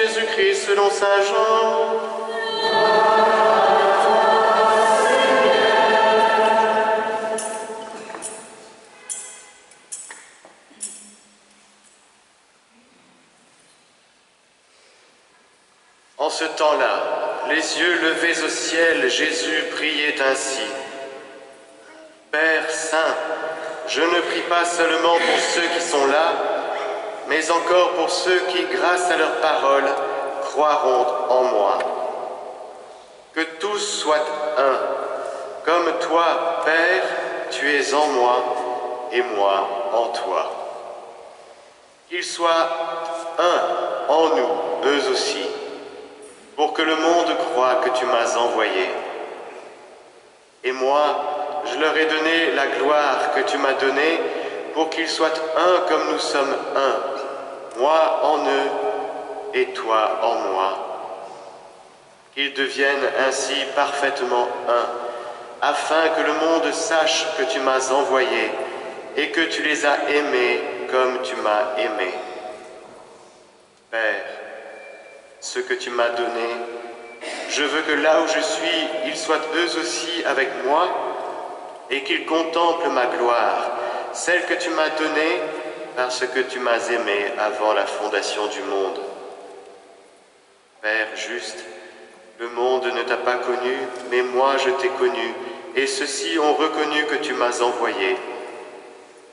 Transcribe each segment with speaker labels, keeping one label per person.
Speaker 1: Jésus-Christ selon saint Jean. En ce temps-là, les yeux levés au ciel, Jésus priait ainsi. Père saint, je ne prie pas seulement pour ceux qui sont là, mais encore pour ceux qui, grâce à leur parole, croiront en moi. Que tous soient un, comme toi, Père, tu es en moi et moi en toi. Qu'ils soient un en nous, eux aussi, pour que le monde croie que tu m'as envoyé. Et moi, je leur ai donné la gloire que tu m'as donnée pour qu'ils soient un comme nous sommes un, moi en eux et toi en moi. Qu'ils deviennent ainsi parfaitement un, afin que le monde sache que tu m'as envoyé et que tu les as aimés comme tu m'as aimé. Père, ce que tu m'as donné, je veux que là où je suis, ils soient eux aussi avec moi et qu'ils contemplent ma gloire, celle que tu m'as donnée parce que tu m'as aimé avant la fondation du monde. Père juste, le monde ne t'a pas connu, mais moi je t'ai connu, et ceux-ci ont reconnu que tu m'as envoyé.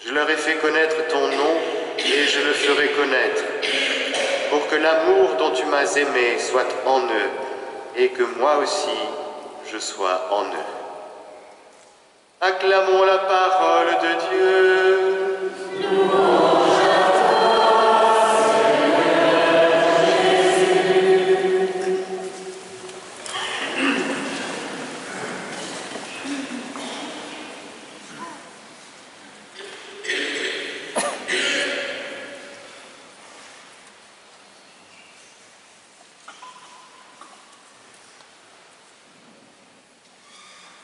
Speaker 1: Je leur ai fait connaître ton nom et je le ferai connaître, pour que l'amour dont tu m'as aimé soit en eux, et que moi aussi, je sois en eux. Acclamons la parole de Dieu. Louange à toi, Seigneur Jésus.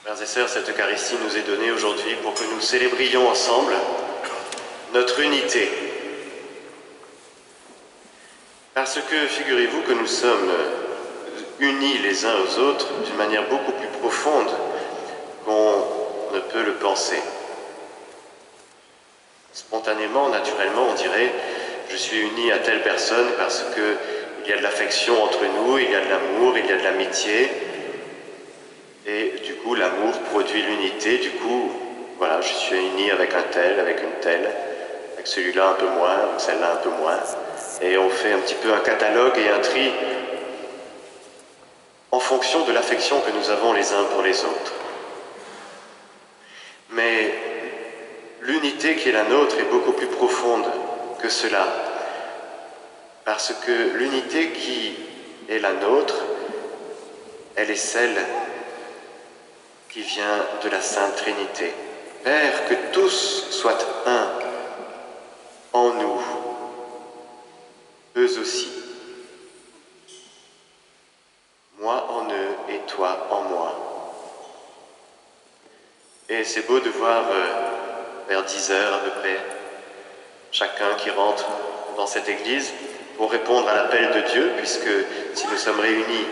Speaker 1: Frères et sœurs, cette Eucharistie nous est donnée aujourd'hui pour que nous célébrions ensemble notre unité. Parce que, figurez-vous que nous sommes unis les uns aux autres d'une manière beaucoup plus profonde qu'on ne peut le penser. Spontanément, naturellement, on dirait « je suis uni à telle personne parce qu'il y a de l'affection entre nous, il y a de l'amour, il y a de l'amitié ». Et du coup, l'amour produit l'unité. Du coup, voilà, je suis uni avec un tel, avec une telle, avec celui-là un peu moins, avec celle-là un peu moins. Et on fait un petit peu un catalogue et un tri en fonction de l'affection que nous avons les uns pour les autres. Mais l'unité qui est la nôtre est beaucoup plus profonde que cela. Parce que l'unité qui est la nôtre, elle est celle qui vient de la Sainte Trinité. Père, que tous soient un en nous, eux aussi. Moi en eux et toi en moi. Et c'est beau de voir vers 10 heures à peu près, chacun qui rentre dans cette église pour répondre à l'appel de Dieu, puisque si nous sommes réunis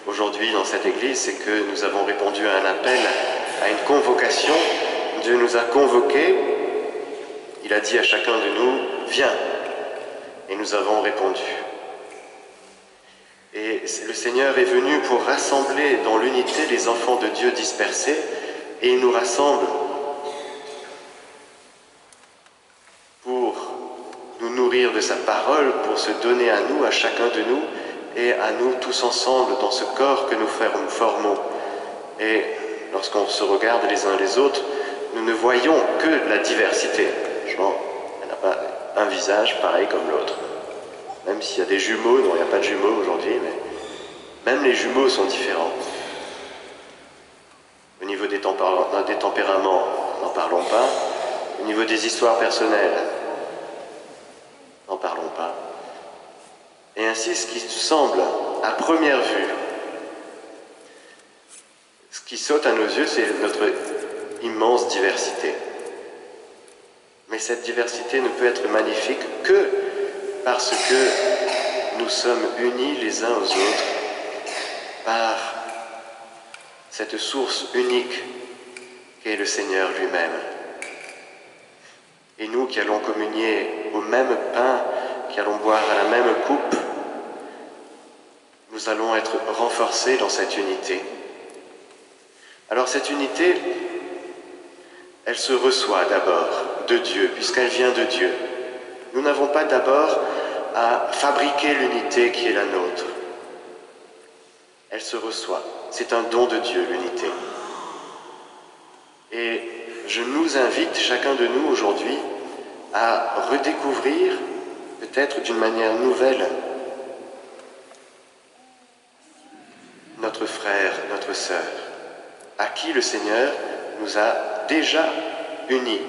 Speaker 1: aujourd'hui dans cette église, c'est que nous avons répondu à un appel, à une convocation. Dieu nous a convoqués. Il a dit à chacun de nous, viens. Et nous avons répondu. Et le Seigneur est venu pour rassembler dans l'unité les enfants de Dieu dispersés, et il nous rassemble pour nous nourrir de sa parole, pour se donner à nous, à chacun de nous, et à nous tous ensemble dans ce corps que nous formons. Et lorsqu'on se regarde les uns les autres, nous ne voyons que la diversité. Franchement, il n'y a pas un visage pareil comme l'autre. Même s'il y a des jumeaux, non, il n'y a pas de jumeaux aujourd'hui, mais même les jumeaux sont différents. Au niveau des tempéraments, n'en parlons pas. Au niveau des histoires personnelles, n'en parlons pas. Et ainsi, ce qui semble, à première vue, ce qui saute à nos yeux, c'est notre immense diversité. Mais cette diversité ne peut être magnifique que parce que nous sommes unis les uns aux autres par cette source unique qu'est le Seigneur lui-même. Et nous qui allons communier au même pain, qui allons boire à la même coupe, nous allons être renforcés dans cette unité. Alors cette unité, elle se reçoit d'abord de Dieu, puisqu'elle vient de Dieu. Nous n'avons pas d'abord à fabriquer l'unité qui est la nôtre. Elle se reçoit. C'est un don de Dieu, l'unité. Et je nous invite, chacun de nous aujourd'hui, à redécouvrir, peut-être d'une manière nouvelle, notre frère, notre sœur, à qui le Seigneur nous a déjà unis.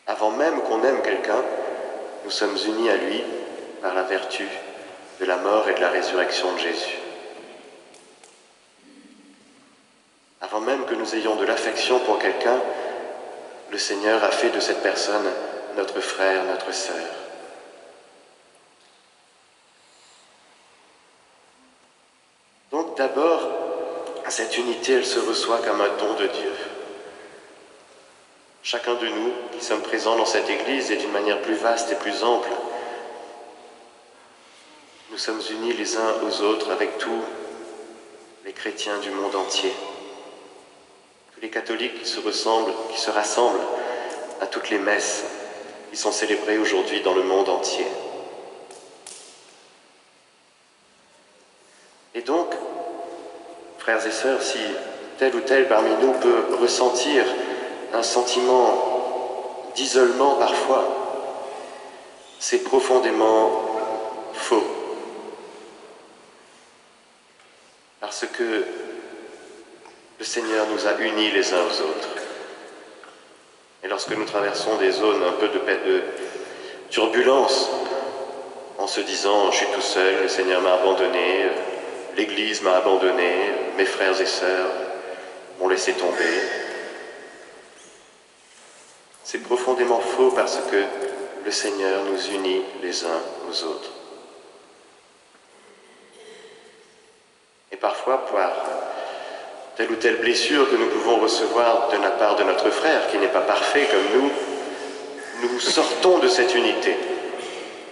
Speaker 1: Avant même qu'on aime quelqu'un, nous sommes unis à lui par la vertu de la mort et de la résurrection de Jésus. Avant même que nous ayons de l'affection pour quelqu'un, le Seigneur a fait de cette personne notre frère, notre sœur. Donc d'abord, cette unité, elle se reçoit comme un don de Dieu. Chacun de nous qui sommes présents dans cette Église et d'une manière plus vaste et plus ample, nous sommes unis les uns aux autres avec tous les chrétiens du monde entier. Tous les catholiques qui se rassemblent à toutes les messes qui sont célébrées aujourd'hui dans le monde entier. Et donc, frères et sœurs, si tel ou tel parmi nous peut ressentir un sentiment d'isolement parfois, c'est profondément faux. Parce que le Seigneur nous a unis les uns aux autres. Et lorsque nous traversons des zones un peu de turbulence, en se disant « je suis tout seul, le Seigneur m'a abandonné, l'Église m'a abandonné, mes frères et sœurs m'ont laissé tomber », c'est profondément faux parce que le Seigneur nous unit les uns aux autres. Et parfois, par telle ou telle blessure que nous pouvons recevoir de la part de notre frère, qui n'est pas parfait comme nous sortons de cette unité.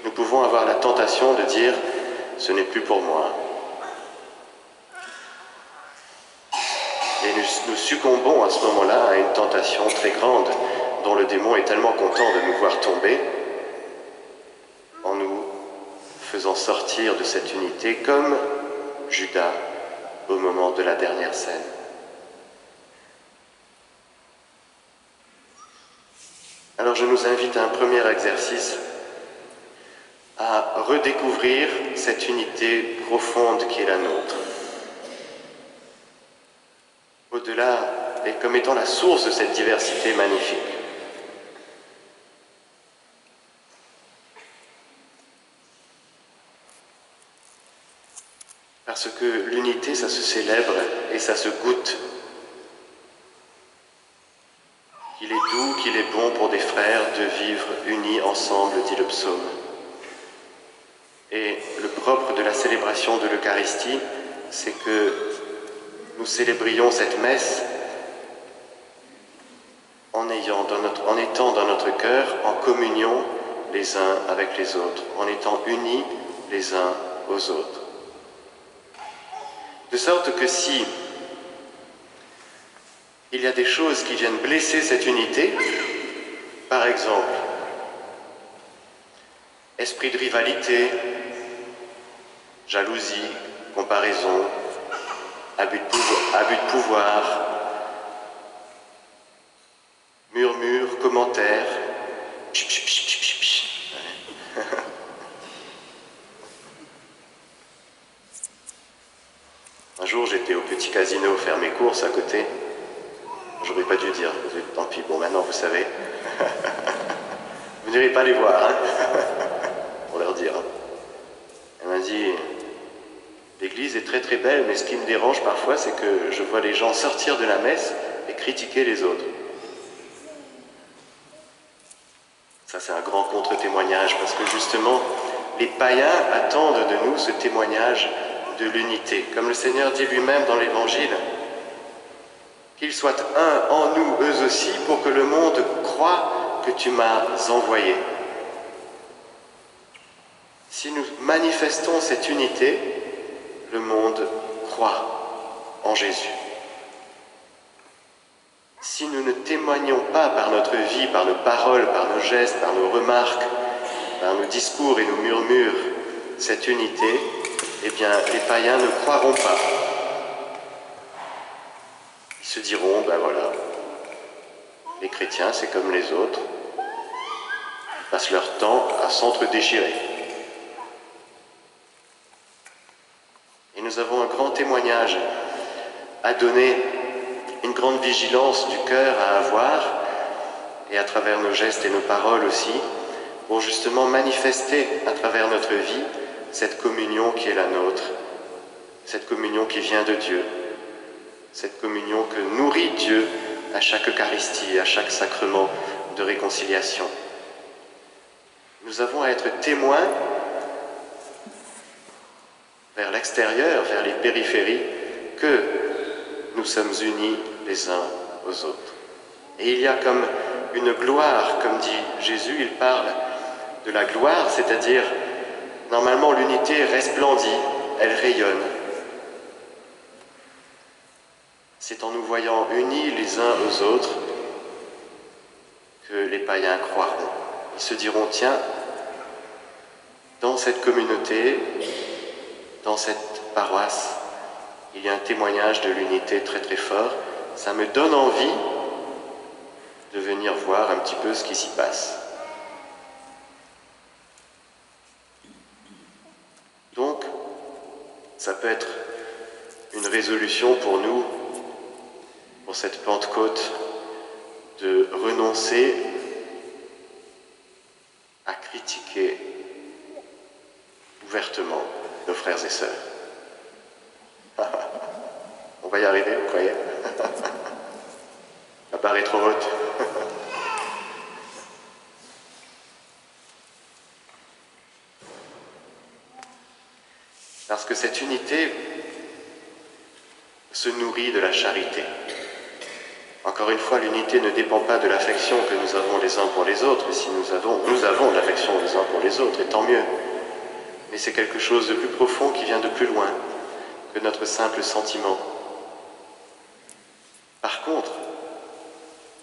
Speaker 1: Nous pouvons avoir la tentation de dire « ce n'est plus pour moi ». Et nous succombons à ce moment-là à une tentation très grande dont le démon est tellement content de nous voir tomber en nous faisant sortir de cette unité comme Judas au moment de la dernière scène. Alors je nous invite à un premier exercice à redécouvrir cette unité profonde qui est la nôtre. Au-delà, et comme étant la source de cette diversité magnifique. Parce que l'unité, ça se célèbre et ça se goûte. Qu'il est doux, qu'il est bon pour des frères de vivre unis ensemble, dit le psaume. Et le propre de la célébration de l'Eucharistie, c'est que nous célébrions cette messe en étant dans notre cœur en communion les uns avec les autres, en étant unis les uns aux autres. De sorte que si il y a des choses qui viennent blesser cette unité, par exemple, esprit de rivalité, jalousie, comparaison, abus de pouvoir, murmures, commentaires, Un jour, j'étais au petit casino faire mes courses à côté. J'aurais pas dû dire, tant pis, bon maintenant vous savez. Vous n'irez pas les voir, hein pour leur dire. Elle m'a dit, l'église est très très belle, mais ce qui me dérange parfois, c'est que je vois les gens sortir de la messe et critiquer les autres. Ça, c'est un grand contre-témoignage, parce que justement, les païens attendent de nous ce témoignage de l'unité. Comme le Seigneur dit lui-même dans l'Évangile, qu'ils soient un en nous, eux aussi, pour que le monde croie que tu m'as envoyé. Si nous manifestons cette unité, le monde croit en Jésus. Si nous ne témoignons pas par notre vie, par nos paroles, par nos gestes, par nos remarques, par nos discours et nos murmures, cette unité, eh bien, les païens ne croiront pas. Ils se diront, ben voilà, les chrétiens, c'est comme les autres, ils passent leur temps à s'entre-déchirer. Et nous avons un grand témoignage à donner, une grande vigilance du cœur à avoir, et à travers nos gestes et nos paroles aussi, pour justement manifester à travers notre vie cette communion qui est la nôtre, cette communion qui vient de Dieu, cette communion que nourrit Dieu à chaque Eucharistie, à chaque sacrement de réconciliation. Nous avons à être témoins vers l'extérieur, vers les périphéries, que nous sommes unis les uns aux autres. Et il y a comme une gloire, comme dit Jésus, il parle de la gloire, c'est-à-dire, normalement l'unité resplendit, elle rayonne. C'est en nous voyant unis les uns aux autres que les païens croiront. Ils se diront, tiens, dans cette communauté, dans cette paroisse, il y a un témoignage de l'unité très très fort. Ça me donne envie de venir voir un petit peu ce qui s'y passe. Donc, ça peut être une résolution pour nous, pour cette Pentecôte, de renoncer à critiquer ouvertement nos frères et sœurs. On va y arriver, vous croyez? La barre est trop haute. Parce que cette unité se nourrit de la charité. Encore une fois, l'unité ne dépend pas de l'affection que nous avons les uns pour les autres. Et si nous avons de l'affection les uns pour les autres, et tant mieux. Mais c'est quelque chose de plus profond qui vient de plus loin que notre simple sentiment. Par contre,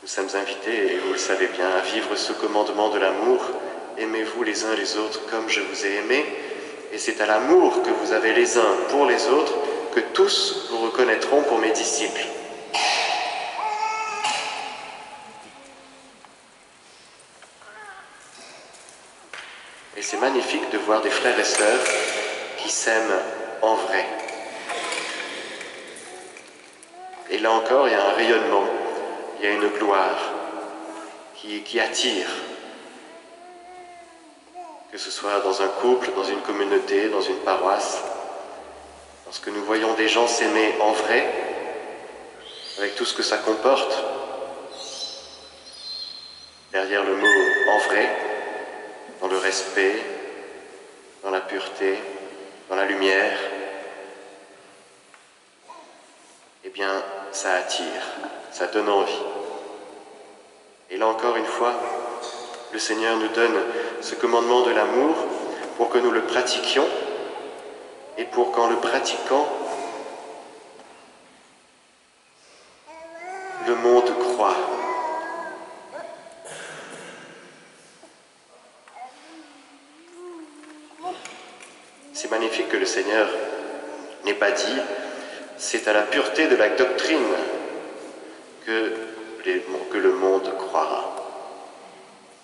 Speaker 1: nous sommes invités, et vous le savez bien, à vivre ce commandement de l'amour. Aimez-vous les uns les autres comme je vous ai aimé. Et c'est à l'amour que vous avez les uns pour les autres que tous vous reconnaîtront pour mes disciples. Et c'est magnifique de voir des frères et sœurs qui s'aiment en vrai. Et là encore, il y a un rayonnement, il y a une gloire qui attire. Que ce soit dans un couple, dans une communauté, dans une paroisse. Lorsque nous voyons des gens s'aimer en vrai, avec tout ce que ça comporte, derrière le mot « en vrai », dans le respect, dans la pureté, dans la lumière, eh bien, ça attire, ça donne envie. Et là encore une fois, le Seigneur nous donne ce commandement de l'amour pour que nous le pratiquions et pour qu'en le pratiquant, le monde croit. C'est magnifique que le Seigneur n'ait pas dit « c'est à la pureté de la doctrine que le monde croira ».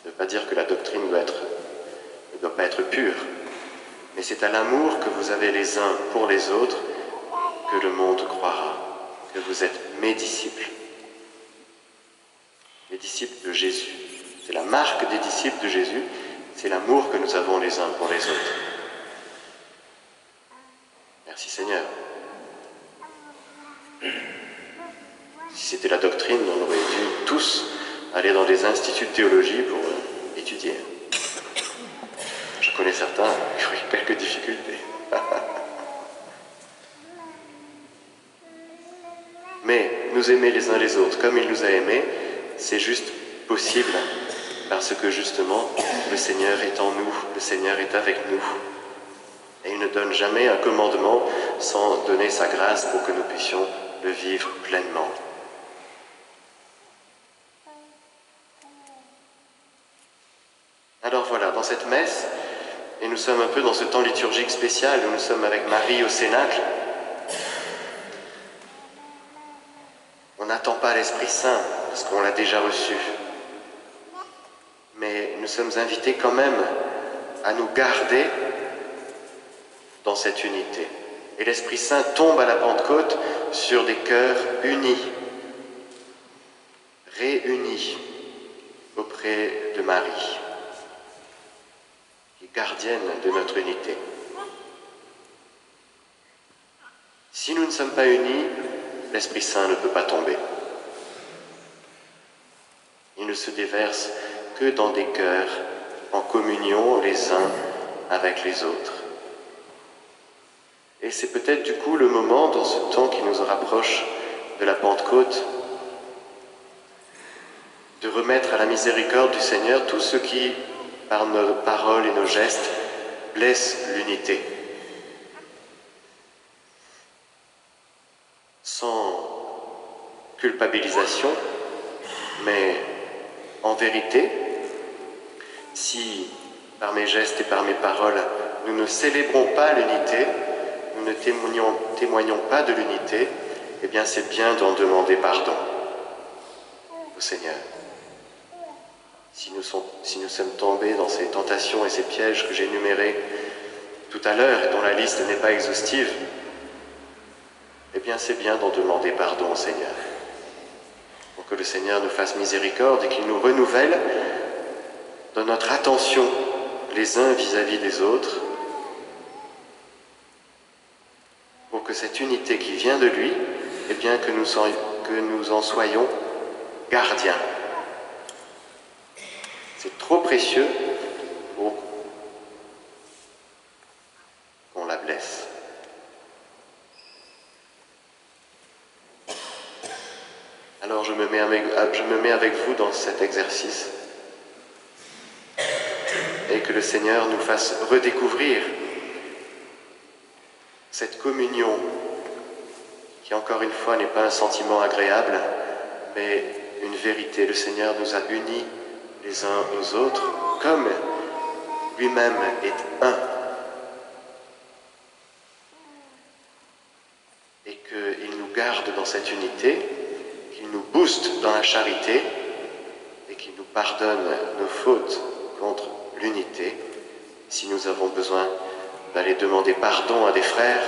Speaker 1: Ça ne veut pas dire que la doctrine ne doit pas être pure, mais c'est à l'amour que vous avez les uns pour les autres que le monde croira, que vous êtes mes disciples. Les disciples de Jésus. C'est la marque des disciples de Jésus, c'est l'amour que nous avons les uns pour les autres. Merci Seigneur. Si c'était la doctrine, on aurait dû tous aller dans des instituts de théologie pour étudier. Je je connais certains qui ont eu quelques difficultés. Mais nous aimer les uns les autres comme il nous a aimés, c'est juste possible parce que justement le Seigneur est en nous, le Seigneur est avec nous. Et il ne donne jamais un commandement sans donner sa grâce pour que nous puissions le vivre pleinement. Alors voilà, dans cette messe, et nous sommes un peu dans ce temps liturgique spécial où nous sommes avec Marie au Cénacle, on n'attend pas l'Esprit Saint parce qu'on l'a déjà reçu. Mais nous sommes invités quand même à nous garder dans cette unité. Et l'Esprit Saint tombe à la Pentecôte sur des cœurs unis, réunis auprès de Marie, qui est gardienne de notre unité. Si nous ne sommes pas unis, l'Esprit Saint ne peut pas tomber. Il ne se déverse que dans des cœurs en communion les uns avec les autres. Et c'est peut-être du coup le moment, dans ce temps qui nous rapproche de la Pentecôte, de remettre à la miséricorde du Seigneur tout ce qui, par nos paroles et nos gestes, blesse l'unité. Sans culpabilisation, mais en vérité, si par mes gestes et par mes paroles, nous ne célébrons pas l'unité, nous ne témoignons pas de l'unité, eh bien c'est bien d'en demander pardon au Seigneur. Si nous sommes tombés dans ces tentations et ces pièges que j'ai énumérés tout à l'heure et dont la liste n'est pas exhaustive, eh bien c'est bien d'en demander pardon au Seigneur. Pour que le Seigneur nous fasse miséricorde et qu'il nous renouvelle dans notre attention les uns vis-à-vis des autres, pour que cette unité qui vient de lui, eh bien que nous en soyons gardiens. C'est trop précieux pour qu'on la blesse. Alors je me mets avec vous dans cet exercice et que le Seigneur nous fasse redécouvrir cette communion qui, encore une fois, n'est pas un sentiment agréable, mais une vérité. Le Seigneur nous a unis les uns aux autres, comme lui-même est un. Et qu'il nous garde dans cette unité, qu'il nous booste dans la charité, et qu'il nous pardonne nos fautes contre l'unité. Si nous avons besoin d'aller demander pardon à des frères,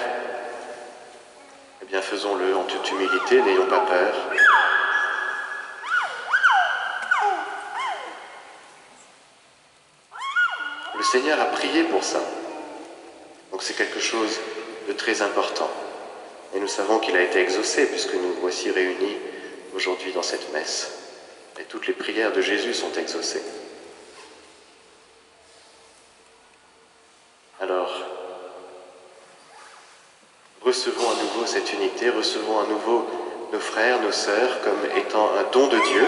Speaker 1: eh bien faisons-le en toute humilité, n'ayons pas peur. Le Seigneur a prié pour ça. Donc c'est quelque chose de très important. Et nous savons qu'il a été exaucé puisque nous voici réunis aujourd'hui dans cette messe. Et toutes les prières de Jésus sont exaucées. Alors, recevons à nouveau cette unité, recevons à nouveau nos frères, nos sœurs comme étant un don de Dieu.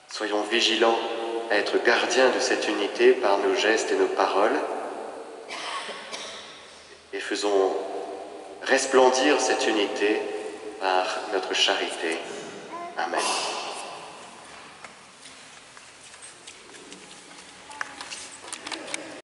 Speaker 1: Soyons vigilants à être gardiens de cette unité par nos gestes et nos paroles et faisons resplendir cette unité par notre charité. Amen.